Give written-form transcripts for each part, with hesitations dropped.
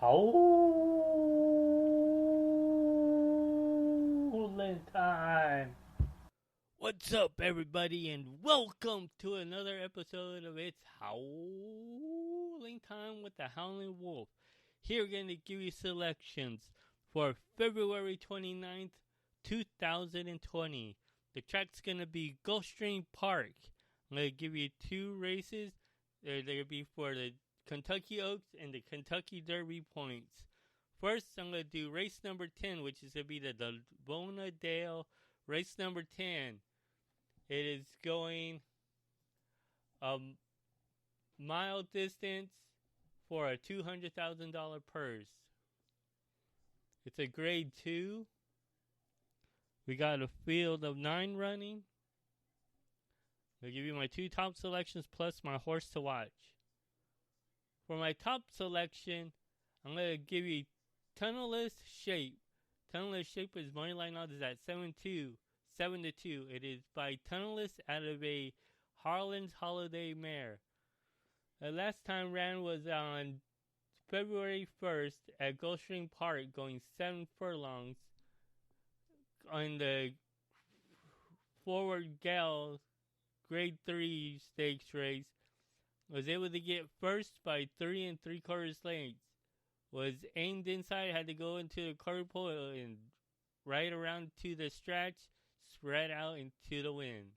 Howling time. What's up, everybody, and welcome to another episode of It's Howling Time with the Howling Wolf. Here, we're going to give you selections for February 29th, 2020. The track's going to be Gulfstream Park. I'm going to give you two races. They're going to be for the Kentucky Oaks and the Kentucky Derby points. First, I'm going to do race number 10, which is going to be the Davona Dale race number 10. It is going a mile distance for a $200,000 purse. It's a grade 2. We got a field of 9 running. I'll give you my two top selections plus my horse to watch. For my top selection, I'm going to give you Tunnelless Shape. Tunnelless Shape is money line odds is at 7-2. It is by Tunnelless out of a Harlan's Holiday mare. The last time ran was on February 1st at Gulfstream Park, going 7 furlongs on the Forward Gal Grade 3 stakes race. Was able to get first by 3 3/4 lengths. Was aimed inside, had to go into the quarter pole and right around to the stretch, spread out into the wind.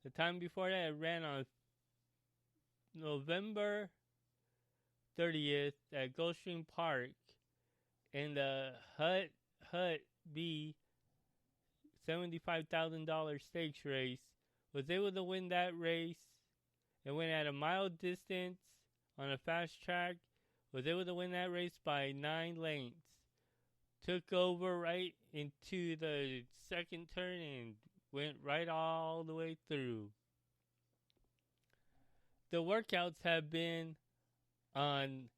The time before that, it ran on November 30th at Gulfstream Park in the Hut B $75,000 stakes race. Was able to win that race. It went at a mile distance on a fast track. Was able to win that race by 9 lengths. Took over right into the second turn and went right all the way through. The workouts have been on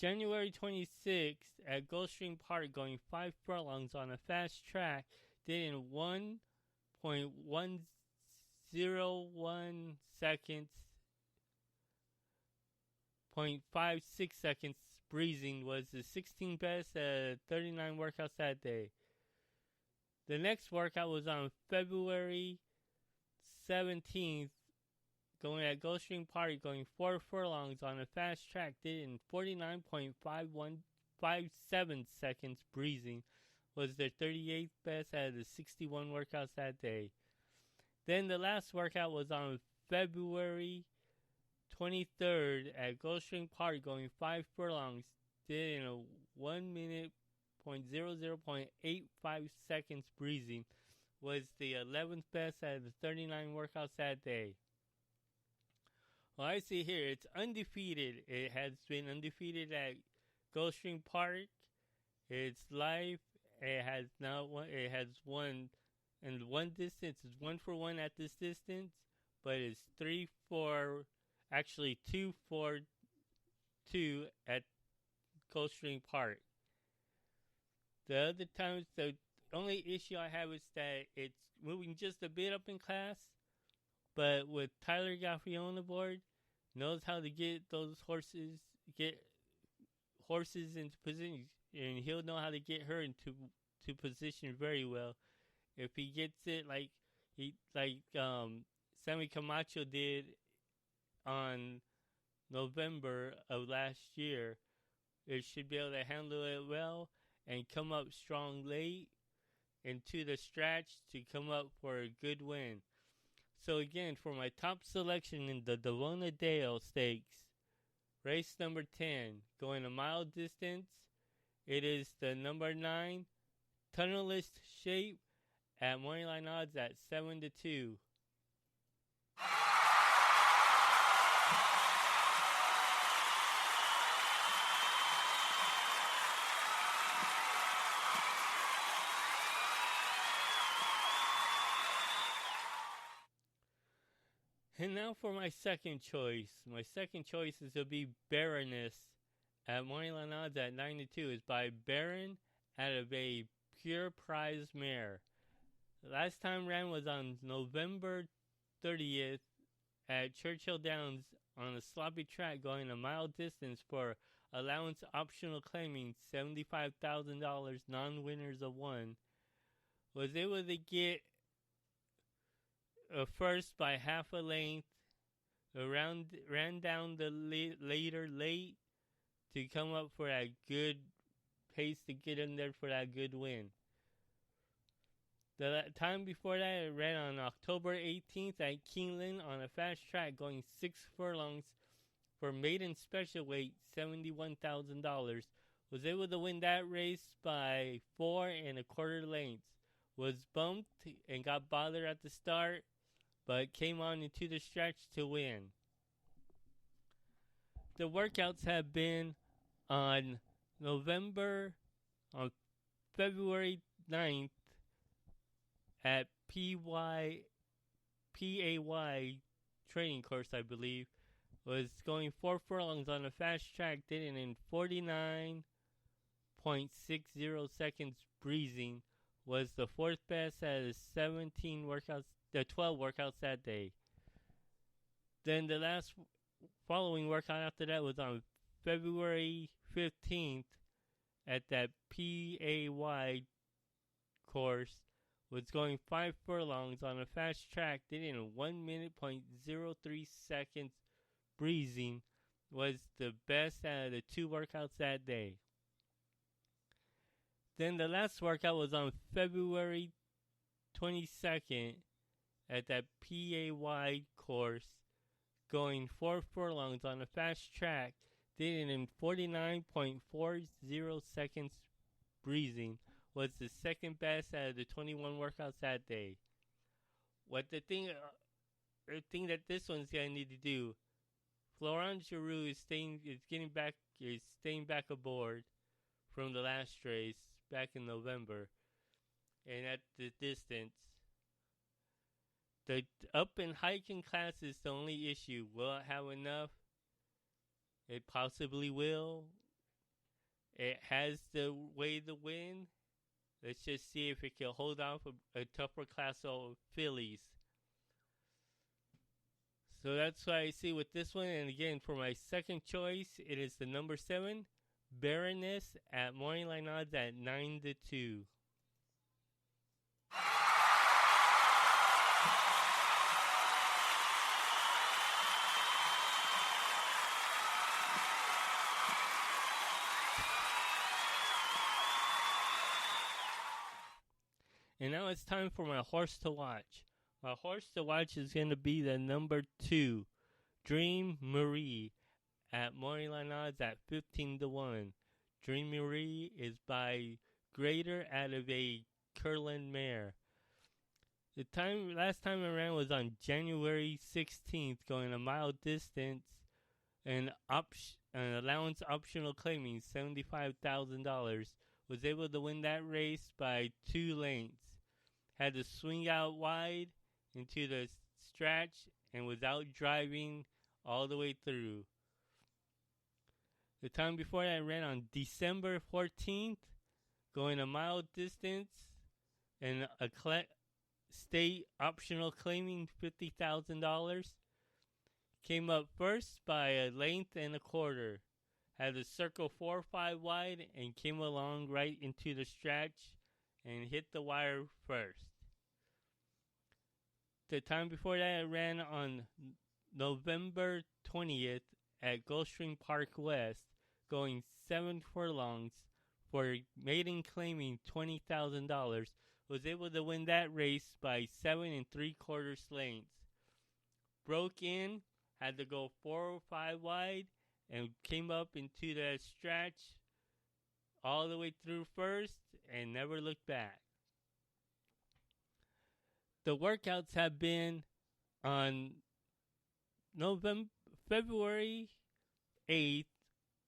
January 26th at Gulfstream Park, going 5 furlongs on a fast track. Did in 1.101 seconds. 0.56 seconds breezing was the 16th best at 39 workouts that day. The next workout was on February 17th, going at Gulfstream Park, going 4 furlongs on a fast track. Did in 49.5157 seconds breezing. Was their 38th best out of the 61 workouts that day. Then the last workout was on February 23rd at Gulfstream Park, going 5 furlongs. Did in a 1 minute 0.85 seconds breezing. Was the 11th best out of the 39 workouts that day. Well, I see here it's undefeated. It has been undefeated at Gulfstream Park. It's live. It has won in one distance. It's 1 for 1 at this distance, but it's 2 for 2 at Gulfstream Park. The other times, the only issue I have is that it's moving just a bit up in class, but with Tyler Gaffrey on the board, knows how to get those horses into position, and he'll know how to get her into position very well. If he gets it like Sammy Camacho did on November of last year, it should be able to handle it well and come up strong late into the stretch to come up for a good win. So again, for my top selection in the Davona Dale Stakes, race number 10, going a mile distance, it is the number 9, Tunnelless Shape, at moneyline odds at 7-2. And now for my second choice. My second choice is to be Baroness at moneyline odds at 9-2. It's by Baron out of a Pure Prize mare. The last time ran was on November 30th at Churchill Downs on a sloppy track, going a mile distance for allowance optional claiming $75,000 non-winners of one, was able to get first by half a length, ran down the later late to come up for a good pace to get in there for that good win. The time before that, it ran on October 18th at Keeneland on a fast track going 6 furlongs for maiden special weight $71,000. Was able to win that race by 4 1/4 lengths. Was bumped and got bothered at the start, but came on into the stretch to win. The workouts have been on February 9th at P.A.Y. training course, I believe. Was going 4 furlongs on a fast track, did it in 49.60 seconds breezing. Was the fourth best out of the 12 workouts that day. Then the last following workout after that was on February 15th at that P.A.Y. course. Was going 5 furlongs on a fast track, did it in 1:03 seconds breezing. Was the best out of the 2 workouts that day. Then the last workout was on February 22nd at that P.A.Y. course, going 4 furlongs on a fast track, did it in 49.40 seconds breezing. Was the second best out of the 21 workouts that day. The thing that this one's gonna need to do, Florent Giroux is staying back aboard from the last race back in November, and at the distance. The up and hiking class is the only issue. Will it have enough? It possibly will. It has the way to win. Let's just see if it can hold off a tougher class of fillies. So that's what I see with this one. And again, for my second choice, it is the number 7, Baroness, at morning line odds at 9-2. And now it's time for my horse to watch. My horse to watch is going to be the number 2, Dream Marie, at morning line odds at 15-1. Dream Marie is by Grader out of a Curland mare. Last time I ran was on January 16th, going a mile distance, and an allowance optional claiming $75,000. Was able to win that race by 2 lengths. Had to swing out wide into the stretch and was out driving all the way through. The time before that I ran on December 14th, going a mile distance, and a state optional claiming $50,000. Came up first by a length and a quarter. Had to circle 4 or 5 wide and came along right into the stretch and hit the wire first. The time before that I ran on November 20th at Gulfstream Park West, going 7 furlongs for maiden claiming $20,000. Was able to win that race by 7 3/4 lengths. Broke in, had to go 4 or 5 wide, and came up into that stretch all the way through first and never looked back. The workouts have been on February 8th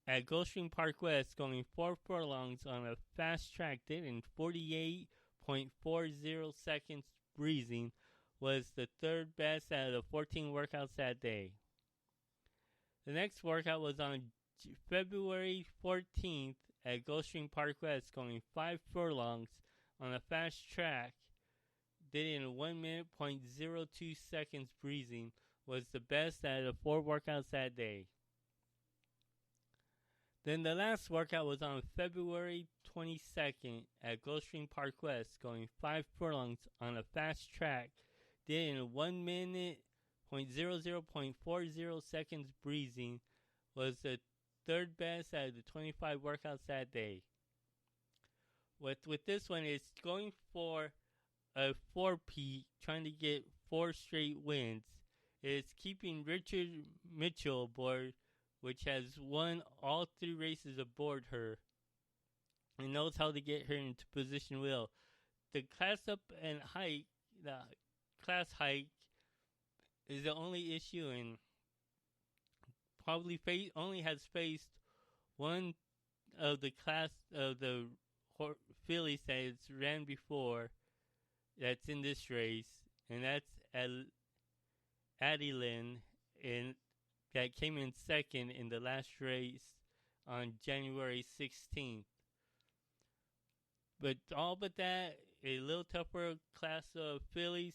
at Gulfstream Park West, going 4 furlongs on a fast track, did in 48.40 seconds breezing. Was the third best out of the 14 workouts that day. The next workout was on February 14th at Gulfstream Park West, going 5 furlongs on a fast track, did it in 1:02 seconds breezing. Was the best out of the 4 workouts that day. Then the last workout was on February 22nd at Gulfstream Park West, going 5 furlongs on a fast track. Did in 1 minute, 0.00.40 seconds breezing. Was the third best out of the 25 workouts that day. With this one, it's going for a 4-peat, trying to get 4 straight wins. It's keeping Richard Mitchell aboard, which has won all 3 races aboard her, and knows how to get her into position well. The class up and hike, the class hike, is the only issue, and probably only has faced one of the class of the fillies that it's ran before that's in this race, and that's Adeline, and that came in second in the last race on January 16th. But all but that, a little tougher class of fillies.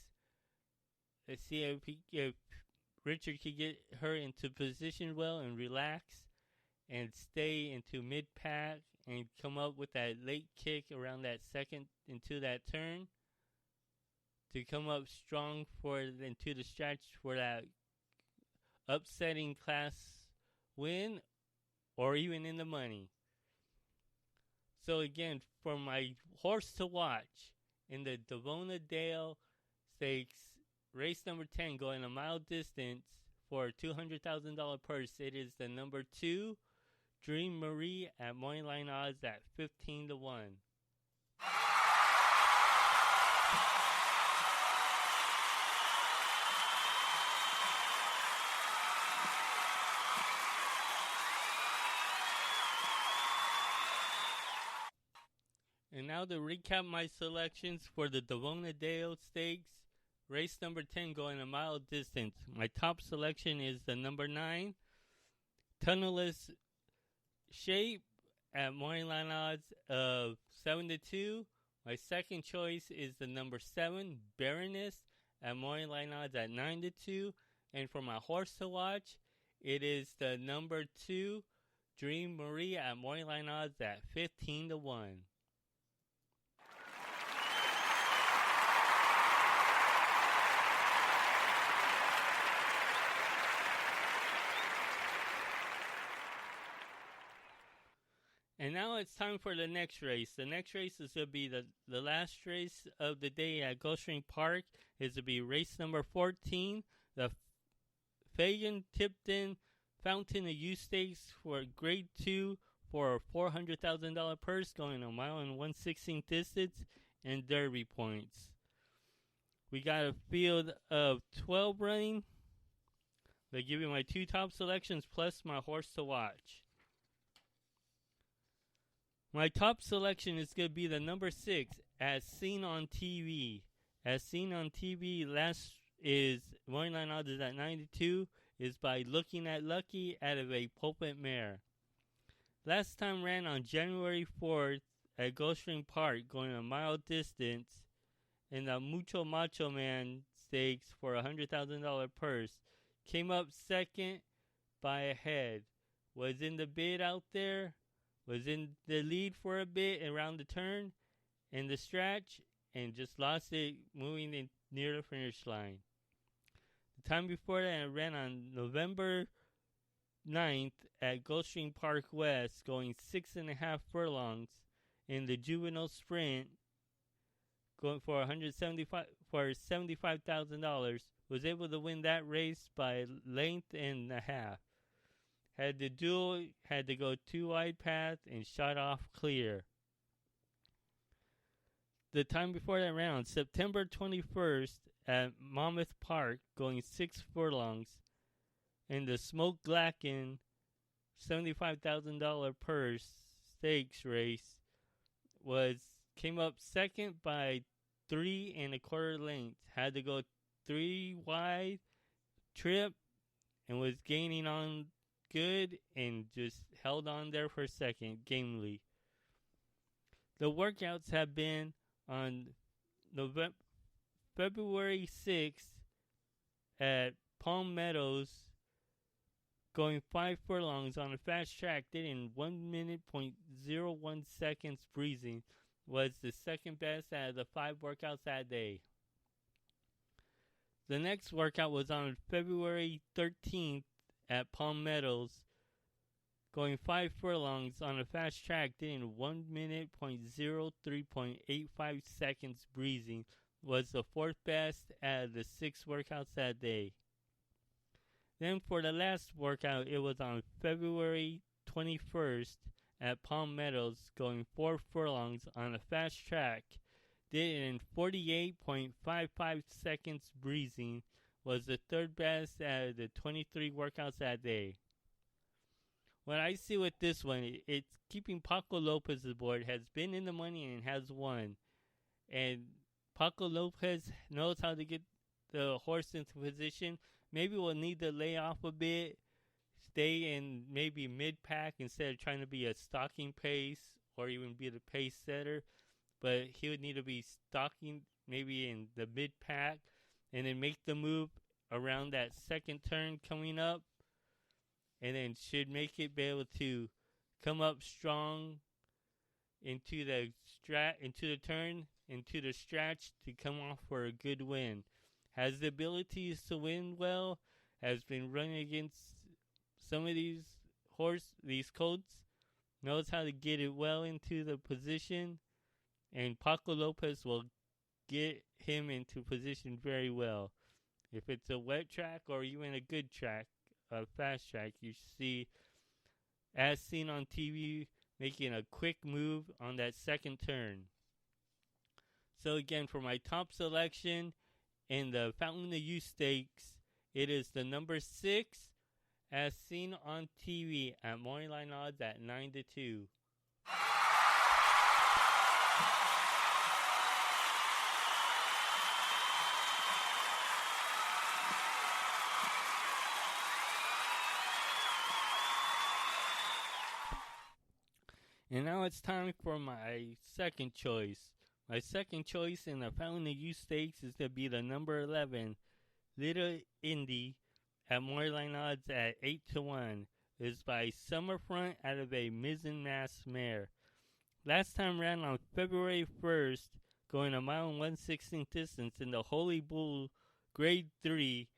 Let's see if Richard can get her into position well and relax and stay into mid-pack and come up with that late kick around that second into that turn to come up strong into the stretch for that upsetting class win or even in the money. So again, for my horse to watch in the Davona Dale Stakes, race number 10, going a mile distance for a $200,000 purse, it is the number 2, Dream Marie, at morning line odds at 15-1. And now to recap my selections for the Davona Dale Stakes, race number 10, going a mile distance. My top selection is the number 9, Tunnelless Shape, at morning line odds of 7-2. My second choice is the number 7, Baroness, at morning line odds at 9-2. And for my horse to watch, it is the number 2, Dream Marie, at morning line odds at 15-1. And now it's time for the next race. The next race is going to be the last race of the day at Gulfstream Park. It's going to be race number 14, the Fagan Tipton Fountain of Youth Stakes for Grade 2 for a $400,000 purse, going a mile and 1/16 distance and Derby points. We got a field of 12 running. They give you my 2 top selections plus my horse to watch. My top selection is going to be the number 6, As Seen on TV. As Seen on TV, last is morning line odds is at 92, is by Looking at Lucky out of a Pulpit Mare. Last time ran on January 4th at Gulfstream Park, going a mile distance in the Mucho Macho Man Stakes for a $100,000 purse. Came up second by a head. Was in the bid out there. Was in the lead for a bit around the turn and the stretch, and just lost it moving in near the finish line. The time before that, I ran on November 9th at Gulfstream Park West, going 6.5 furlongs in the juvenile sprint, going for $75,000. Was able to win that race by length and a half. Had to go 2 wide path and shot off clear. The time before that round, September 21st at Monmouth Park, going 6 furlongs in the Smoke Glacken $75,000 purse stakes race, came up second by 3 1/4 lengths. Had to go 3 wide, trip, and was gaining on good and just held on there for a second, gamely. The workouts have been on February 6th at Palm Meadows going 5 furlongs on a fast track, did in 1 minute .01 seconds breezing, was the second best out of the 5 workouts that day. The next workout was on February 13th at Palm Meadows, going 5 furlongs on a fast track, did in 1 minute .03.85 seconds breezing, was the 4th best out of the 6 workouts that day. Then for the last workout, it was on February 21st at Palm Meadows, going 4 furlongs on a fast track, did it in 48.55 seconds breezing, was the 3rd best out of the 23 workouts that day. What I see with this one, it's keeping Paco Lopez aboard, has been in the money and has won. And Paco Lopez knows how to get the horse into position. Maybe we'll need to lay off a bit, stay in maybe mid-pack instead of trying to be a stalking pace or even be the pace setter. But he would need to be stalking maybe in the mid-pack and then make the move around that second turn coming up, and then should make it be able to come up strong into the turn, into the stretch to come off for a good win. Has the abilities to win well, has been running against some of these colts, knows how to get it well into the position, and Paco Lopez will get him into position very well. If it's a wet track or even a good track, a fast track, you see, as seen on TV, making a quick move on that second turn. So again, for my top selection in the Fountain of Youth Stakes, it is the number 6, as seen on TV at morning line odds at 9-2. And now it's time for my second choice. My second choice in the Fountain of Youth Stakes is to be the number 11, Little Indy, at Morning odds at 8-1. It is by Summerfront out of a Mizzen Mass mare. Last time ran on February 1st, going a mile and 1/16 distance in the Holy Bull Grade 3.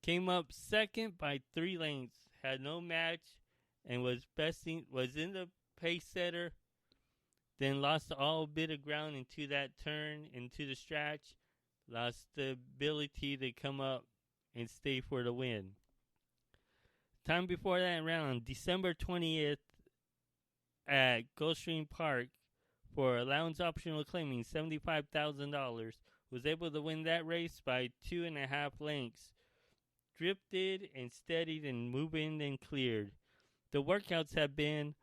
Came up second by 3 lengths, had no match, and was in the pace setter. Then lost all bit of ground into that turn, into the stretch. Lost the ability to come up and stay for the win. Time before that ran on December 20th at Gulfstream Park for allowance optional claiming $75,000. Was able to win that race by 2.5 lengths. Drifted and steadied and moving and cleared. The workouts have been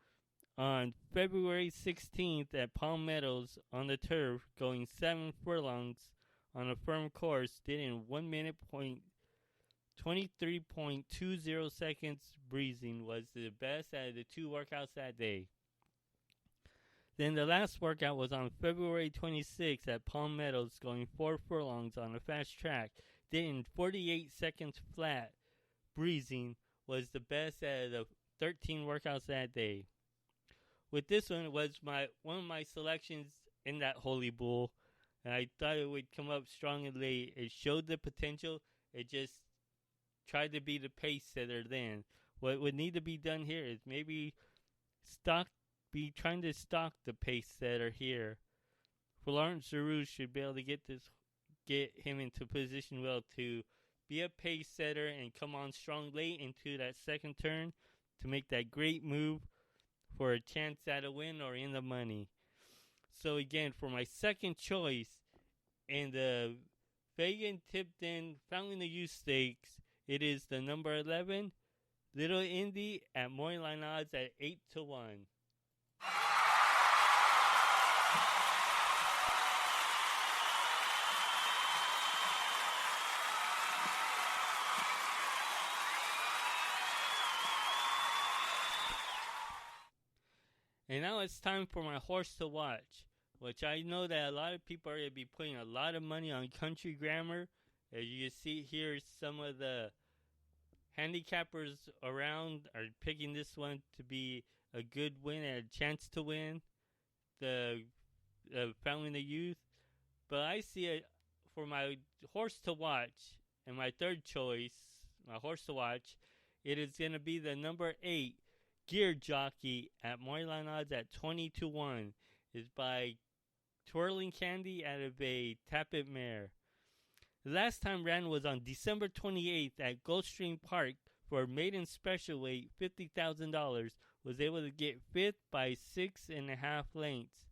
on February 16th at Palm Meadows on the turf, going 7 furlongs on a firm course, did in 1 minute .23.20 seconds breezing, was the best out of the 2 workouts that day. Then the last workout was on February 26th at Palm Meadows, going 4 furlongs on a fast track, did in 48 seconds flat breezing, was the best out of the 13 workouts that day. With this one, it was one of my selections in that Holy Bull, and I thought it would come up strong and late. It showed the potential. It just tried to be the pace setter then. What would need to be done here is maybe trying to stalk the pace setter here. Florence Giroux should be able to get him into position well to be a pace setter and come on strong late into that second turn to make that great move for a chance at a win or in the money. So again, for my second choice in the Fagan-Tipton Fountain of Youth Stakes, it is the number 11, Little Indy, at morning line odds at 8-1. And now it's time for my horse to watch, which I know that a lot of people are going to be putting a lot of money on Country Grammar. As you can see here, some of the handicappers around are picking this one to be a good win and a chance to win the Founding the Youth. But I see it for my horse to watch, and my third choice, my horse to watch, it is going to be the number 8 Gear Jockey at Moneyline odds at 20-1. Is by Twirling Candy out of a Tappet mare. The last time ran was on December 28th at Gulfstream Park for a maiden special weight $50,000. Was able to get 5th by 6.5 lengths.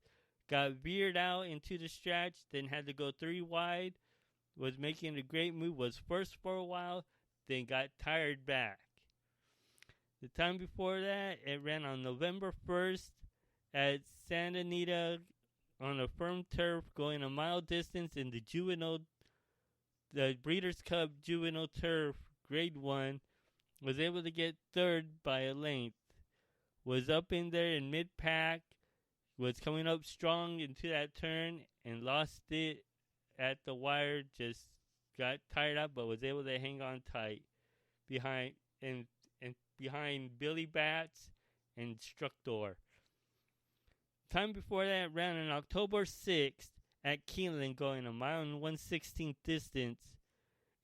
Got veered out into the stretch, then had to go 3 wide. Was making a great move, was first for a while, then got tired back. The time before that, it ran on November 1st at Santa Anita on a firm turf, going a mile distance in the Breeders' Cup Juvenile Turf Grade 1. Was able to get 3rd by a length. Was up in there in mid-pack. Was coming up strong into that turn and lost it at the wire. Just got tired up, but was able to hang on tight behind Billy Bats and Structor. Time before that ran on October 6th at Keeneland, going a mile and 1/16 distance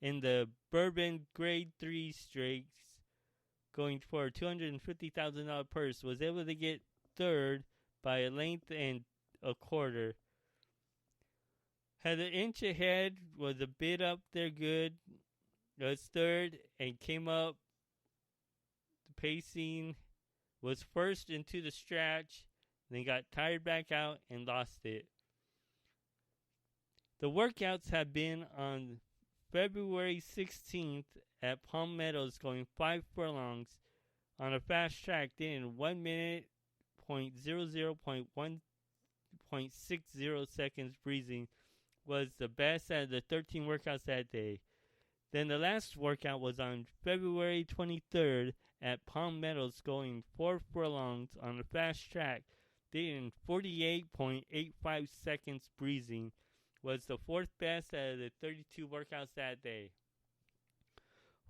in the Bourbon Grade 3 Stakes, going for a $250,000 purse. Was able to get 3rd by a length and a quarter. Had an inch ahead, was a bit up there good. Was 3rd and came up pacing. Was first into the stretch, then got tired back out and lost it. The workouts have been on February 16th at Palm Meadows, going 5 furlongs on a fast track, then in 1 minute, 0.60 seconds breezing was the best out of the 13 workouts that day. Then the last workout was on February 23rd at Palm Meadows, going 4 furlongs on a fast track, then in 48.85 seconds breezing was the 4th best out of the 32 workouts that day.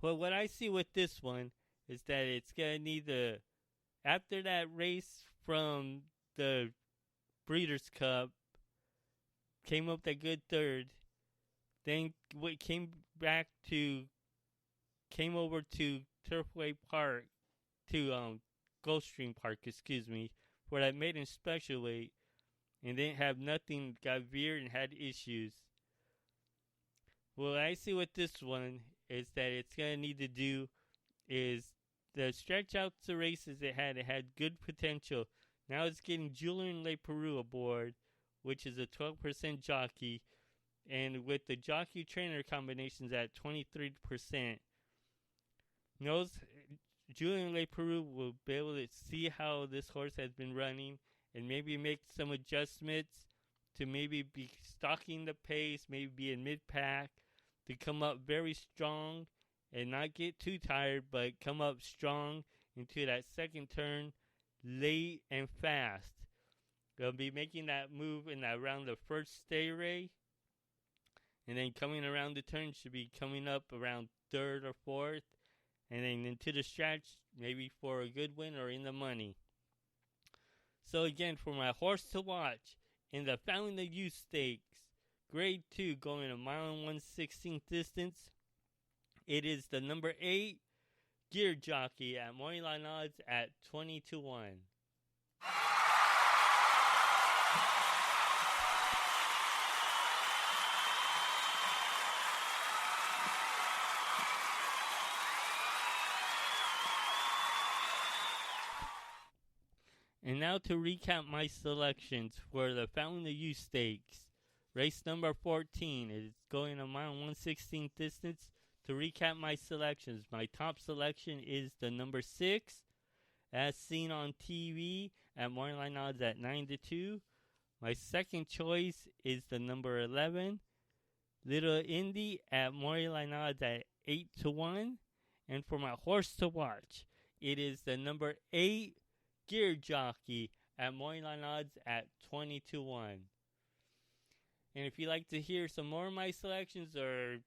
Well, what I see with this one is that it's going to need after that race from the Breeders' Cup, came up that good 3rd, then came over to Turfway Park, to Gulfstream Park, for that maiden special weight, and didn't have nothing, got veered and had issues. Well, I see with this one is that it's going to need to do is the stretch out the races it had good potential. Now it's getting Julian Le Peru aboard, which is a 12% jockey, and with the jockey trainer combinations at 23%. Knows Julian Le Peru will be able to see how this horse has been running and maybe make some adjustments to maybe be stalking the pace, maybe be in mid-pack, to come up very strong and not get too tired, but come up strong into that second turn late and fast. They'll be making that move around the first stay ray, and then coming around the turn should be coming up around 3rd or 4th, and then into the stretch, maybe for a good win or in the money. So again, for my horse to watch in the Founding the Youth Stakes, Grade 2, going a mile and 1/16 distance, it is the number 8 Gear Jockey at Moneyline odds at 20-1. And now to recap my selections for the Founding the Youth Stakes. Race number 14 is going a mile and 1/16 distance. To recap my selections, my top selection is the number 6, as seen on TV at Moneyline odds at 9-2. My second choice is the number 11, Little Indy, at Moneyline odds at 8-1. And for my horse to watch, it is the number 8, Gear Jockey, at Moneyline odds at 20-1. And if you'd like to hear some more of my selections or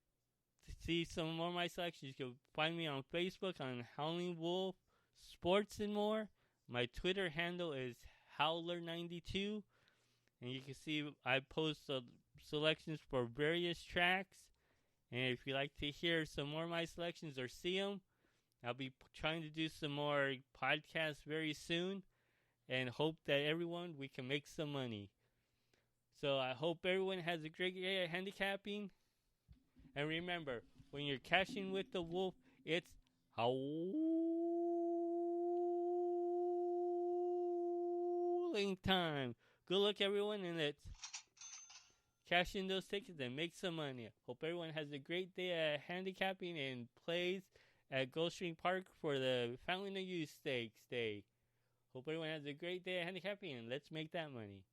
see some more of my selections, you can find me on Facebook on Howling Wolf Sports and more. My Twitter handle is Howler92. And you can see I post selections for various tracks. And if you like to hear some more of my selections or see them, I'll be trying to do some more podcasts very soon. And hope that we can make some money. So I hope everyone has a great day at handicapping. And remember, when you're cashing with the wolf, it's howling time. Good luck, everyone, and let's cash in those tickets and make some money. Hope everyone has a great day at handicapping and plays at Gulfstream Park for the Fountain of Youth Stakes Day. Hope everyone has a great day at handicapping and let's make that money.